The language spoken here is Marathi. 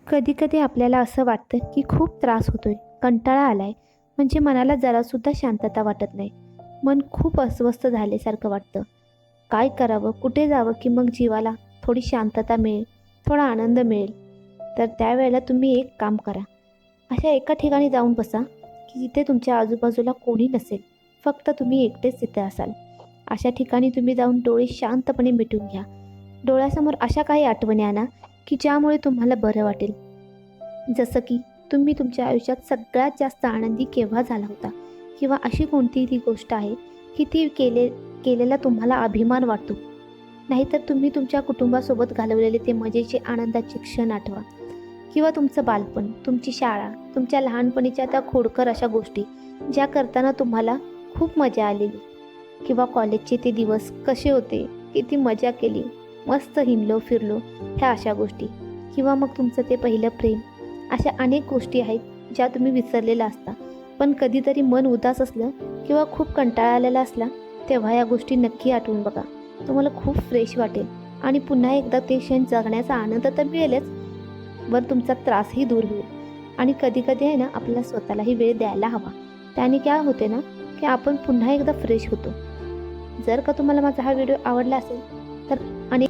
कधी कधी आपल्याला असं वाटतं की खूप त्रास होतोय, कंटाळा आलाय, म्हणजे मनाला जरासुद्धा शांतता वाटत नाही. मन खूप अस्वस्थ झाल्यासारखं वाटतं. काय करावं, कुठे जावं की मग जीवाला थोडी शांतता मिळेल, थोडा आनंद मिळेल. तर त्यावेळेला तुम्ही एक काम करा. अशा एका ठिकाणी जाऊन बसा की जिथे तुमच्या आजूबाजूला कोणी नसेल, फक्त तुम्ही एकटेच तिथे असाल. अशा ठिकाणी तुम्ही जाऊन डोळे शांतपणे मिटून घ्या. डोळ्यासमोर अशा काही आठवणी आणा की ज्यामुळे तुम्हाला बरं वाटेल. जसं की तुम्ही तुमच्या आयुष्यात सगळ्यात जास्त आनंदी केव्हा झाला होता, किंवा अशी कोणती ती गोष्ट आहे की ती केलेला तुम्हाला अभिमान वाटतो. नाहीतर तुम्ही तुमच्या कुटुंबासोबत घालवलेले ते मजेचे आनंदाचे क्षण आठवा, किंवा तुमचं बालपण, तुमची शाळा, तुमच्या लहानपणीच्या त्या खोडकर अशा गोष्टी ज्या करताना तुम्हाला खूप मजा आलेली, किंवा कॉलेजचे ते दिवस कसे होते, किती मजा केली, मस्त हिंडलो फिरलो, ह्या अशा गोष्टी. किंवा मग तुमचं ते पहिलं प्रेम. अशा अनेक गोष्टी आहेत ज्या तुम्ही विसरलेला असता. पण कधीतरी मन उदास असलं किंवा खूप कंटाळा आलेला असला, तेव्हा या गोष्टी नक्की आठवून बघा. तुम्हाला खूप फ्रेश वाटेल आणि पुन्हा एकदा ते क्षण जगण्याचा आनंद तर मिळेलच, वर तुमचा त्रासही दूर होईल. आणि कधी कधी आहे ना, आपल्याला स्वतःलाही वेळ द्यायला हवा. त्याने काय होते ना, की आपण पुन्हा एकदा फ्रेश होतो. जर का तुम्हाला माझा हा व्हिडिओ आवडला असेल तर अनेक